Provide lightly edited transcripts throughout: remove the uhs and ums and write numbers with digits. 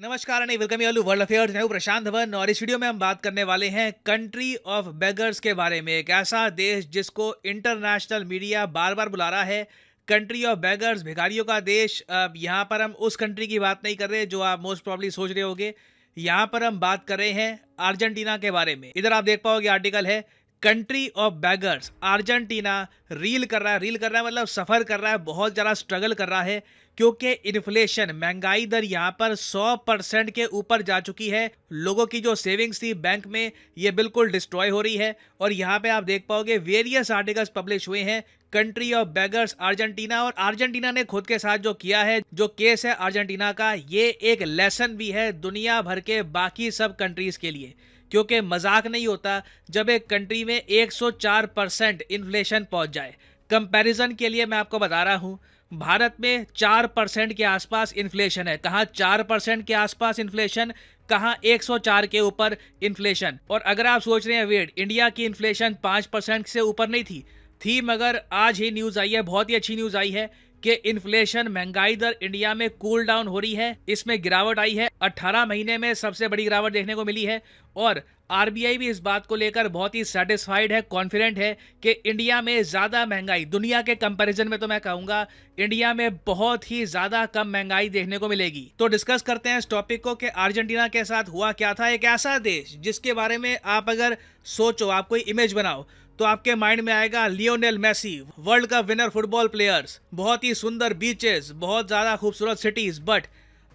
नमस्कार and welcome you world affairs. मैं हूं प्रशांत धवन और इस वीडियो में हम बात करने वाले हैं कंट्री ऑफ बेगर्स के बारे में। एक ऐसा देश जिसको इंटरनेशनल मीडिया बार बार बुला रहा है कंट्री ऑफ बेगर्स, भिखारियों का देश। यहाँ पर हम उस कंट्री की बात नहीं कर रहे जो आप मोस्ट प्रॉब्ली सोच रहे होंगे। यहाँ पर हम बात कर रहे हैं अर्जेंटीना के बारे में। इधर आप देख पाओगे आर्टिकल है country of beggars. Argentina reel कर रहा है, मतलब सफ़र कर रहा है, बहुत ज़्यादा स्ट्रगल कर रहा है क्योंकि इन्फ्लेशन, महंगाई दर यहाँ पर 100% के ऊपर जा चुकी है। लोगों की जो सेविंग्स थी बैंक में, ये बिल्कुल डिस्ट्रॉय हो रही है। और यहाँ पे आप देख पाओगे वेरियस आर्टिकल्स पब्लिश हुए हैं कंट्री ऑफ बेगर्स अर्जेंटीना। और अर्जेंटीना ने खुद के साथ जो किया है, जो केस है अर्जेंटीना का, ये एक लेसन भी है दुनिया भर के बाकी सब कंट्रीज के लिए। क्योंकि मजाक नहीं होता जब एक कंट्री में 104% इन्फ्लेशन पहुंच जाए। कंपैरिजन के लिए मैं आपको बता रहा हूं, भारत में 4% के आसपास इन्फ्लेशन है। कहाँ 4% के आसपास इन्फ्लेशन, कहाँ 104 के ऊपर इन्फ्लेशन। और अगर आप सोच रहे हैं वेट, इंडिया की इन्फ्लेशन 5% से ऊपर नहीं थी, मगर आज ही न्यूज़ आई है, बहुत ही अच्छी न्यूज़ आई है कि इन्फ्लेशन, महंगाई दर इंडिया में कूल डाउन हो रही है। इसमें गिरावट आई है, 18 महीने में सबसे बड़ी गिरावट देखने को मिली है। और आरबीआई भी इस बात को लेकर बहुत ही सेटिस्फाइड है, कॉन्फिडेंट है कि इंडिया में ज़्यादा महंगाई, दुनिया के कंपैरिजन में तो मैं कहूँगा इंडिया में बहुत ही ज़्यादा कम महंगाई देखने को मिलेगी। तो डिस्कस करते हैं इस टॉपिक को कि अर्जेंटीना के साथ हुआ क्या था। एक ऐसा देश जिसके बारे में आप अगर सोचो, आप कोई इमेज बनाओ, तो आपके माइंड में आएगा Lionel Messi, world cup winner football players, बहुत ही सुंदर बीचेस, बहुत ज़्यादा खूबसूरत सिटीज़। बट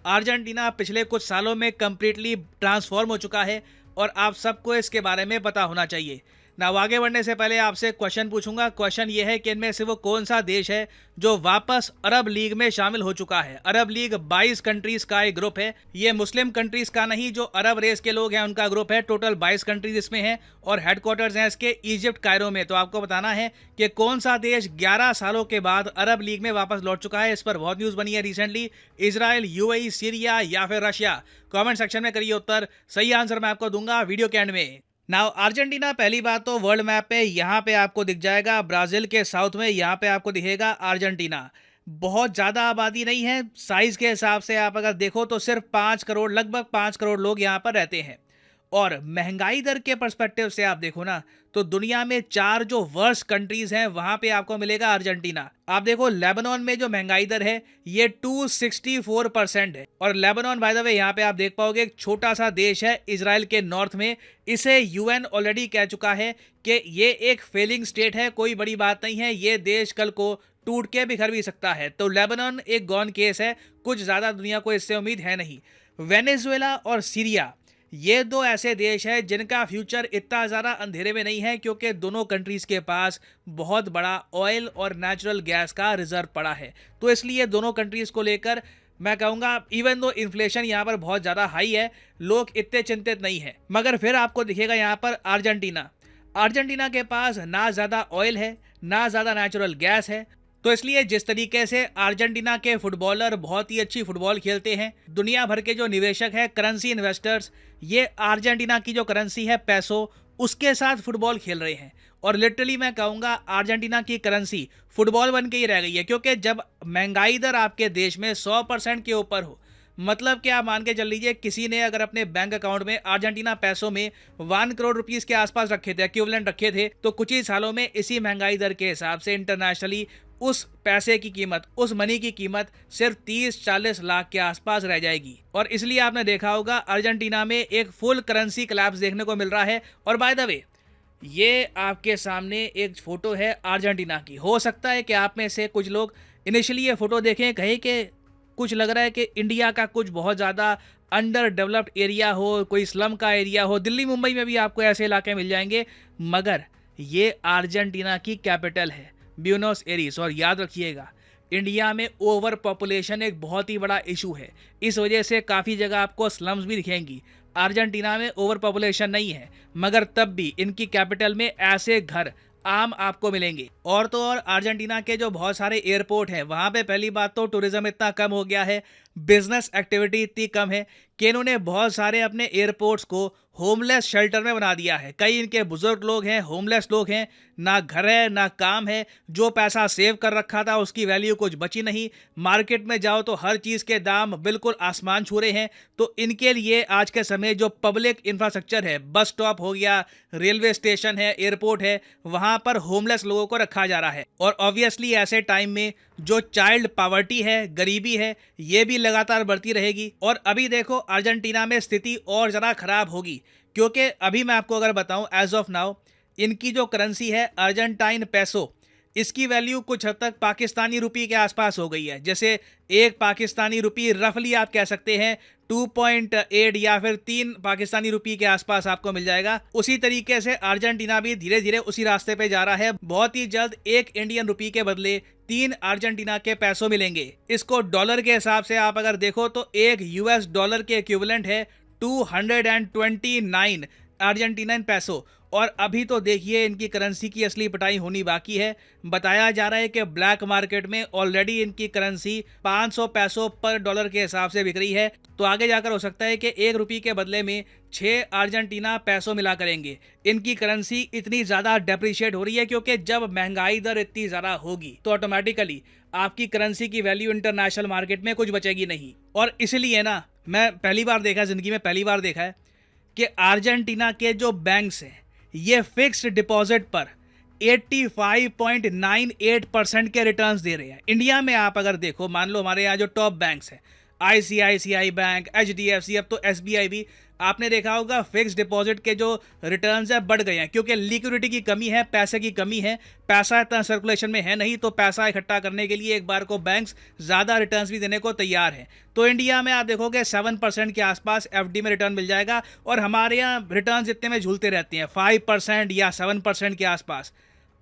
अर्जेंटीना पिछले कुछ सालों में कंप्लीटली ट्रांसफॉर्म हो चुका है और आप सबको इसके बारे में पता होना चाहिए ना। आगे बढ़ने से पहले आपसे क्वेश्चन पूछूंगा। क्वेश्चन ये है कि इनमें से वो कौन सा देश है जो वापस अरब लीग में शामिल हो चुका है। अरब लीग 22 कंट्रीज का एक ग्रुप है। ये मुस्लिम कंट्रीज का नहीं, जो अरब रेस के लोग हैं उनका ग्रुप है। टोटल 22 कंट्रीज इसमें हैं और हेडक्वार्टर्स हैं इसके इजिप्ट, कायरो में। तो आपको बताना है कि कौन सा देश 11 सालों के बाद अरब लीग में वापस लौट चुका है। इस पर बहुत न्यूज बनी है रिसेंटली। इजराइल, यूएई, सीरिया या फिर रशिया? कमेंट सेक्शन में करिए उत्तर। सही आंसर मैं आपको दूंगा वीडियो के एंड में। नाउ अर्जेंटीना, पहली बात तो वर्ल्ड मैप पे यहाँ पे आपको दिख जाएगा, ब्राजील के साउथ में यहाँ पे आपको दिखेगा अर्जेंटीना। बहुत ज़्यादा आबादी नहीं है, साइज़ के हिसाब से आप अगर देखो तो सिर्फ 5 करोड़, लगभग 5 करोड़ लोग यहाँ पर रहते हैं। और महंगाई दर के पर्सपेक्टिव से आप देखो ना, तो दुनिया में 4 जो वर्स्ट कंट्रीज हैं वहां पे आपको मिलेगा अर्जेंटीना। आप देखो लेबनान में जो महंगाई दर है ये 264% है। और लेबनान, बाय द वे, यहाँ पे आप देख पाओगे एक छोटा सा देश है इजराइल के नॉर्थ में। इसे यूएन ऑलरेडी कह चुका है कि ये एक फेलिंग स्टेट है, कोई बड़ी बात नहीं है, ये देश कल को टूट के बिखर भी सकता है। तो लेबनान एक गॉन केस है, कुछ ज़्यादा दुनिया को इससे उम्मीद है नहीं। वेनेजुएला और सीरिया, ये दो ऐसे देश हैं जिनका फ्यूचर इतना ज़्यादा अंधेरे में नहीं है, क्योंकि दोनों कंट्रीज़ के पास बहुत बड़ा ऑयल और नेचुरल गैस का रिजर्व पड़ा है। तो इसलिए दोनों कंट्रीज़ को लेकर मैं कहूँगा, इवन दो इन्फ्लेशन यहाँ पर बहुत ज़्यादा हाई है, लोग इतने चिंतित नहीं है। मगर फिर आपको दिखेगा यहाँ पर अर्जेंटीना के पास ना ज़्यादा ऑयल है, ना ज़्यादा नेचुरल गैस है। तो इसलिए जिस तरीके से अर्जेंटीना के फुटबॉलर बहुत ही अच्छी फुटबॉल खेलते हैं, दुनिया भर के जो निवेशक हैं, करेंसी इन्वेस्टर्स, ये अर्जेंटीना की जो करेंसी है पैसो, उसके साथ फुटबॉल खेल रहे हैं। और लिटरली मैं कहूँगा अर्जेंटीना की करेंसी फुटबॉल बन के ही रह गई है। क्योंकि जब महंगाई दर आपके देश में 100% के ऊपर हो, मतलब क्या, मान के चल लीजिए किसी ने अगर अपने बैंक अकाउंट में अर्जेंटीना पैसों में 1 करोड़ रुपीस के आसपास रखे थे, इक्विवेलेंट रखे थे, तो कुछ ही सालों में इसी महंगाई दर के हिसाब से इंटरनेशनली उस पैसे की कीमत, उस मनी की कीमत सिर्फ 30-40 लाख के आसपास रह जाएगी। और इसलिए आपने देखा होगा अर्जेंटीना में एक फुल करेंसी कोलैप्स देखने को मिल रहा है। और बाय द वे, ये आपके सामने एक फोटो है अर्जेंटीना की। हो सकता है कि आप में से कुछ लोग इनिशियली ये फोटो देखें, कहें कि कुछ लग रहा है कि इंडिया का कुछ बहुत ज़्यादा अंडर डेवलप्ड एरिया हो, कोई स्लम का एरिया हो। दिल्ली, मुंबई में भी आपको ऐसे इलाके मिल जाएंगे, मगर ये अर्जेंटीना की कैपिटल है, ब्यूनोस एरीस। और याद रखिएगा, इंडिया में ओवर पॉपुलेशन एक बहुत ही बड़ा इशू है। इस वजह से काफ़ी जगह आपको स्लम्स भी दिखेंगी। अर्जेंटीना में ओवर पॉपुलेशन नहीं है, मगर तब भी इनकी कैपिटल में ऐसे घर आम आपको मिलेंगे। और तो और अर्जेंटीना के जो बहुत सारे एयरपोर्ट हैं, वहाँ पे पहली बात तो टूरिज्म इतना कम हो गया है, बिजनेस एक्टिविटी इतनी कम है कि इन्होंने बहुत सारे अपने एयरपोर्ट्स को होमलेस शेल्टर में बना दिया है। कई इनके बुजुर्ग लोग हैं, होमलेस लोग हैं, ना घर है ना काम है। जो पैसा सेव कर रखा था उसकी वैल्यू कुछ बची नहीं। मार्केट में जाओ तो हर चीज़ के दाम बिल्कुल आसमान छू रहे हैं। तो इनके लिए आज के समय जो पब्लिक इंफ्रास्ट्रक्चर है, बस स्टॉप हो गया, रेलवे स्टेशन है, एयरपोर्ट है, वहाँ पर होमलेस लोगों को रखा जा रहा है। और ऑब्वियसली ऐसे टाइम में जो चाइल्ड पॉवर्टी है, गरीबी है, ये भी लगातार बढ़ती रहेगी। और अभी देखो अर्जेंटीना में स्थिति और ज़रा खराब होगी, क्योंकि अभी मैं आपको अगर बताऊं एज ऑफ नाउ इनकी जो करेंसी है अर्जेंटाइन पैसो, इसकी वैल्यू कुछ हद तक पाकिस्तानी रुपये के आसपास हो गई है। जैसे एक पाकिस्तानी रुपये रफली आप कह सकते हैं 2.8 या फिर 3 पाकिस्तानी रुपये के आसपास आपको मिल जाएगा। उसी तरीके से अर्जेंटीना भी धीरे धीरे उसी रास्ते पे जा रहा है। बहुत ही जल्द एक इंडियन रुपये के बदले 3 अर्जेंटीना के पैसों मिलेंगे। इसको डॉलर के हिसाब से आप अगर देखो तो एक यूएस डॉलर के इक्विवेलेंट है 229 अर्जेंटीनाइन पैसो। और अभी तो देखिए इनकी करेंसी की असली पिटाई होनी बाकी है। बताया जा रहा है कि ब्लैक मार्केट में ऑलरेडी इनकी करेंसी 500 पैसों पर डॉलर के हिसाब से बिक रही है। तो आगे जाकर हो सकता है कि 1 रुपये के बदले में 6 अर्जेंटीना पैसों मिला करेंगे। इनकी करेंसी इतनी ज़्यादा डेप्रिशिएट हो रही है क्योंकि जब महंगाई दर इतनी ज़्यादा होगी तो ऑटोमेटिकली आपकी करेंसी की वैल्यू इंटरनेशनल मार्केट में कुछ बचेगी नहीं। और इसलिए ना मैं पहली बार देखा, ज़िंदगी में पहली बार देखा है कि अर्जेंटीना के जो बैंक्स हैं ये फिक्स्ड डिपॉजिट पर 85.98% के रिटर्न्स दे रहे हैं। इंडिया में आप अगर देखो, मान लो हमारे यहाँ जो टॉप बैंक्स हैं आईसीआईसीआई बैंक, एचडीएफसी, अब तो एसबीआई भी, आपने देखा होगा फिक्स डिपॉजिट के जो रिटर्न्स है बढ़ गए हैं क्योंकि लिक्विडिटी की कमी है, पैसे की कमी है, पैसा इतना सर्कुलेशन में है नहीं। तो पैसा इकट्ठा करने के लिए एक बार को बैंक्स ज़्यादा रिटर्न्स भी देने को तैयार हैं। तो इंडिया में आप देखोगे 7% के आसपास एफडी में रिटर्न मिल जाएगा और हमारे यहाँ रिटर्न्स इतने में झूलते रहते हैं 5% या 7% के आसपास।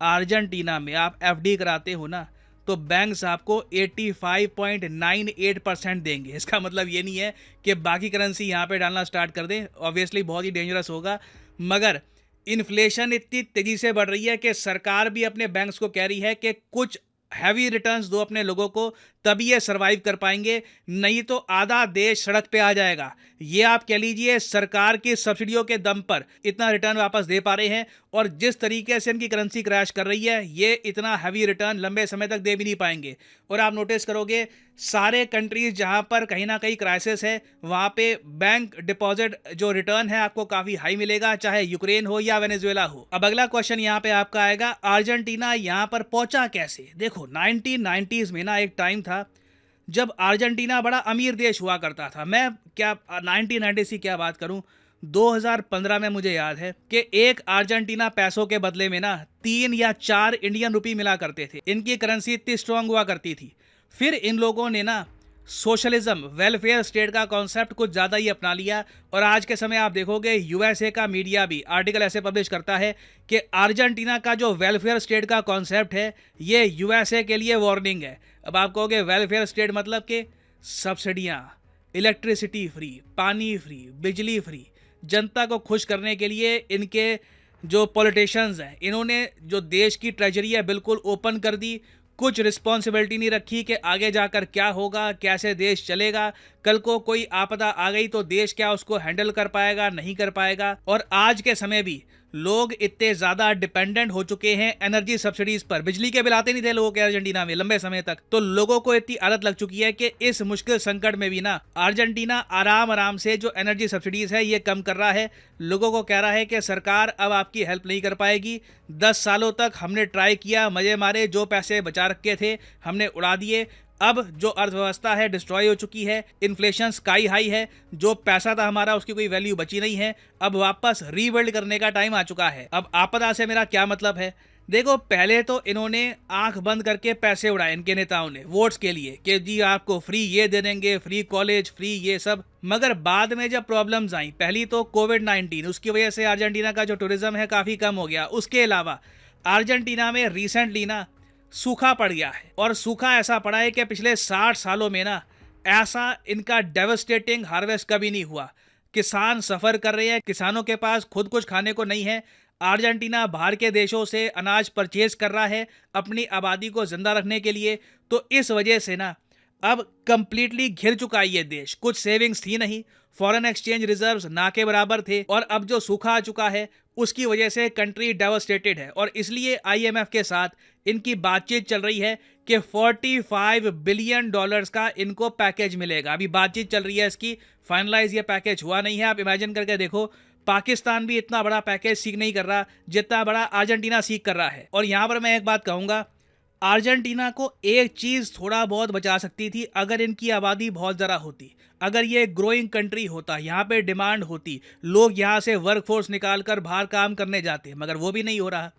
अर्जेंटीना में आप एफडी कराते हो ना तो बैंक्स आपको 85.98% देंगे। इसका मतलब ये नहीं है कि बाकी करेंसी यहाँ पे डालना स्टार्ट कर दें, ऑब्वियसली बहुत ही डेंजरस होगा। मगर इन्फ्लेशन इतनी तेज़ी से बढ़ रही है कि सरकार भी अपने बैंक्स को कह रही है कि कुछ हैवी रिटर्न्स दो अपने लोगों को, तभी ये सरवाइव कर पाएंगे, नहीं तो आधा देश सड़क पे आ जाएगा। ये आप कह लीजिए सरकार की सब्सिडियों के दम पर इतना रिटर्न वापस दे पा रहे हैं और जिस तरीके से इनकी करेंसी क्रैश कर रही है ये इतना हैवी रिटर्न लंबे समय तक दे भी नहीं पाएंगे। और आप नोटिस करोगे सारे कंट्रीज जहां पर कहीं ना कहीं क्राइसिस है वहां पे बैंक डिपॉजिट जो रिटर्न है आपको काफी हाई मिलेगा, चाहे यूक्रेन हो या वेनेजुएला हो। अब अगला क्वेश्चन यहाँ पे आपका आएगा, अर्जेंटीना यहाँ पर पहुंचा कैसे? देखो 1990s में ना एक टाइम था जब अर्जेंटीना बड़ा अमीर देश हुआ करता था। मैं क्या 1990 की क्या बात करूं, 2015 में मुझे याद है कि एक अर्जेंटीना पैसों के बदले में ना 3 या 4 इंडियन रुपये मिला करते थे। इनकी करेंसी इतनी स्ट्रांग हुआ करती थी। फिर इन लोगों ने ना सोशलिज्म, वेलफेयर स्टेट का कॉन्सेप्ट कुछ ज़्यादा ही अपना लिया और आज के समय आप देखोगे यूएसए का मीडिया भी आर्टिकल ऐसे पब्लिश करता है कि अर्जेंटीना का जो वेलफेयर स्टेट का कॉन्सेप्ट है ये यूएसए के लिए वार्निंग है। अब आप कहोगे वेलफेयर स्टेट मतलब कि सब्सिडियाँ, इलेक्ट्रिसिटी फ्री, पानी फ्री, बिजली फ्री, जनता को खुश करने के लिए इनके जो पॉलिटिशियंस हैं इन्होंने जो देश की ट्रेजरी है बिल्कुल ओपन कर दी। कुछ रिस्पॉन्सिबिलिटी नहीं रखी कि आगे जाकर क्या होगा, कैसे देश चलेगा, कल को कोई आपदा आ गई तो देश क्या उसको हैंडल कर पाएगा, नहीं कर पाएगा। और आज के समय भी लोग इतने ज़्यादा डिपेंडेंट हो चुके हैं एनर्जी सब्सिडीज पर। बिजली के बिल आते नहीं थे लोगों के अर्जेंटीना में लंबे समय तक, तो लोगों को इतनी आदत लग चुकी है कि इस मुश्किल संकट में भी ना अर्जेंटीना आराम आराम से जो एनर्जी सब्सिडीज है ये कम कर रहा है। लोगों को कह रहा है कि सरकार अब आपकी हेल्प नहीं कर पाएगी। 10 सालों तक हमने ट्राई किया, मजे मारे, जो पैसे बचा रखे थे हमने उड़ा दिए। अब जो अर्थव्यवस्था है डिस्ट्रॉय हो चुकी है, इन्फ्लेशन स्काई हाई है, जो पैसा था हमारा उसकी कोई वैल्यू बची नहीं है। अब वापस रीबिल्ड करने का टाइम आ चुका है। अब आपदा से मेरा क्या मतलब है, देखो पहले तो इन्होंने आंख बंद करके पैसे उड़ाए इनके नेताओं ने वोट्स के लिए कि जी आपको फ्री ये दे देंगे, फ्री कॉलेज, फ्री ये सब। मगर बाद में जब प्रॉब्लम्स आई, पहली तो कोविड-19, उसकी वजह से अर्जेंटीना का जो टूरिज्म है काफ़ी कम हो गया। उसके अलावा अर्जेंटीना में रिसेंटली ना सूखा पड़ गया है और सूखा ऐसा पड़ा है कि पिछले 60 सालों में ना ऐसा इनका डेवस्टेटिंग हार्वेस्ट कभी नहीं हुआ। किसान सफ़र कर रहे हैं, किसानों के पास खुद कुछ खाने को नहीं है। अर्जेंटीना बाहर के देशों से अनाज परचेज कर रहा है अपनी आबादी को जिंदा रखने के लिए। तो इस वजह से ना अब कंप्लीटली घिर चुका है ये देश। कुछ सेविंग्स थी नहीं, फॉरेन एक्सचेंज रिजर्व्स ना के बराबर थे और अब जो सूखा आ चुका है उसकी वजह से कंट्री डेवास्टेटेड है। और इसलिए आईएमएफ के साथ इनकी बातचीत चल रही है कि 45 बिलियन डॉलर्स का इनको पैकेज मिलेगा। अभी बातचीत चल रही है इसकी, फाइनलाइज ये पैकेज हुआ नहीं है। आप इमेजिन करके देखो, पाकिस्तान भी इतना बड़ा पैकेज सीख नहीं कर रहा जितना बड़ा अर्जेंटीना सीख कर रहा है। और यहां पर मैं एक बात कहूंगा, अर्जेंटीना को एक चीज थोड़ा बहुत बचा सकती थी, अगर इनकी आबादी बहुत ज़रा होती, अगर ये ग्रोइंग कंट्री होता, यहाँ पे डिमांड होती, लोग यहाँ से वर्कफोर्स निकाल कर बाहर काम करने जाते, मगर वो भी नहीं हो रहा।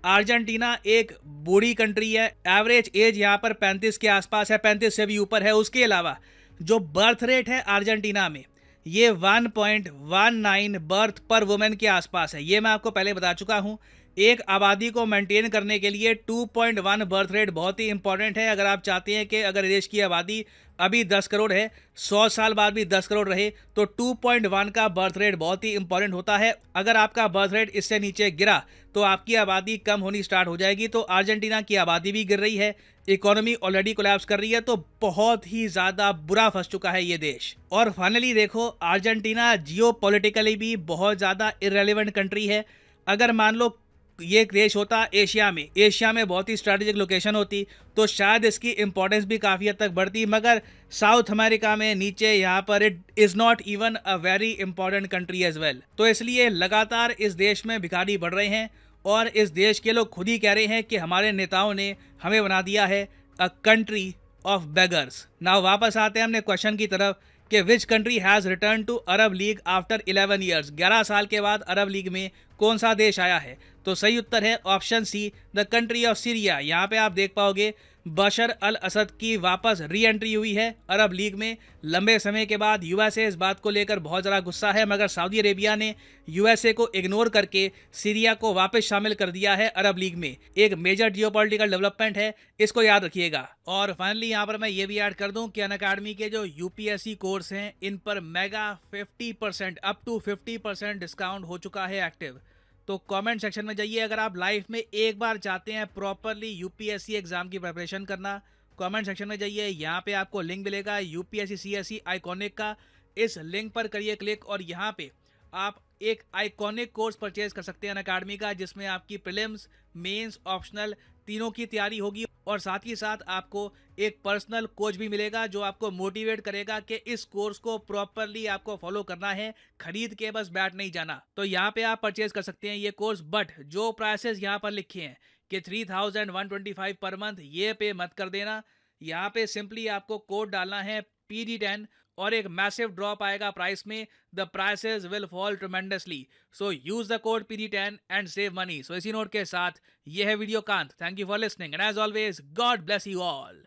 अर्जेंटीना एक बूढ़ी कंट्री है, एवरेज एज यहाँ पर 35 के आसपास है, 35 से भी ऊपर है। उसके अलावा जो बर्थ रेट है अर्जेंटीना में, ये 1.19 बर्थ पर वुमेन के आसपास है। ये मैं आपको पहले बता चुका हूँ। एक आबादी को मेंटेन करने के लिए 2.1 बर्थ रेट बहुत ही इंपॉर्टेंट है। अगर आप चाहते हैं कि अगर देश की आबादी अभी 10 करोड़ है, 100 साल बाद भी 10 करोड़ रहे, तो 2.1 का बर्थ रेट बहुत ही इंपॉर्टेंट होता है। अगर आपका बर्थ रेट इससे नीचे गिरा तो आपकी आबादी कम होनी स्टार्ट हो जाएगी। तो अर्जेंटीना की आबादी भी गिर रही है, इकोनॉमी ऑलरेडी कोलैप्स कर रही है, तो बहुत ही ज़्यादा बुरा फंस चुका है ये देश। और फाइनली देखो, अर्जेंटीना जियो पॉलिटिकली भी बहुत ज़्यादा इरेलीवेंट कंट्री है। अगर मान लो ये एक देश होता एशिया में बहुत ही स्ट्रैटेजिक लोकेशन होती, तो शायद इसकी इंपॉर्टेंस भी काफ़ी हद तक बढ़ती, मगर साउथ अमेरिका में नीचे यहाँ पर it is not even a very important country as well. तो इसलिए लगातार इस देश में भिखारी बढ़ रहे हैं और इस देश के लोग खुद ही कह रहे हैं कि हमारे नेताओं ने हमें बना दिया है a country of beggars. Now वापस आते हैं हमने क्वेश्चन की तरफ कि which country has return to Arab League after 11 years. 11 साल के बाद अरब लीग में कौन सा देश आया है? तो सही उत्तर है option C, the country of Syria. यहाँ पे आप देख पाओगे बशर अल असद की वापस री एंट्री हुई है अरब लीग में लंबे समय के बाद। यूएसए इस बात को लेकर बहुत ज़्यादा गुस्सा है, मगर सऊदी अरेबिया ने यूएसए को इग्नोर करके सीरिया को वापस शामिल कर दिया है अरब लीग में। एक मेजर जियोपॉलिटिकल डेवलपमेंट है, इसको याद रखिएगा। और फाइनली यहाँ पर मैं ये भी ऐड कर दूँ कि अनअकैडमी के जो यूपीएससी कोर्स हैं, इन पर मेगा 50% अप टू 50% डिस्काउंट हो चुका है एक्टिव। तो कमेंट सेक्शन में जाइए, अगर आप लाइफ में एक बार चाहते हैं प्रॉपरली यूपीएससी एग्जाम की प्रिपरेशन करना, कमेंट सेक्शन में जाइए, यहाँ पे आपको लिंक मिलेगा यूपीएससी सीएससी आइकॉनिक का। इस लिंक पर करिए क्लिक और यहाँ पे आप एक आइकॉनिक कोर्स परचेज कर सकते हैं अनअकैडमी का, जिसमें आपकी प्रीलिम्स, मेंस, ऑप्शनल तीनों की तैयारी होगी और साथ ही साथ आपको एक पर्सनल कोच भी मिलेगा जो आपको मोटिवेट करेगा कि इस कोर्स को प्रॉपरली आपको फॉलो करना है, खरीद के बस बैठ नहीं जाना। तो यहाँ पे आप परचेज कर सकते हैं ये कोर्स, बट जो प्राइसेस यहाँ पर लिखे हैं कि 3125 पर मंथ, ये पे मत कर देना। यहाँ पे सिंपली आपको कोड डालना है PD10 और एक मैसिव ड्रॉप आएगा प्राइस में। The prices will fall tremendously, so use the code PD10 and save money. So इसी नोट के साथ ये है वीडियो कांत। Thank you for listening and as always God bless you all.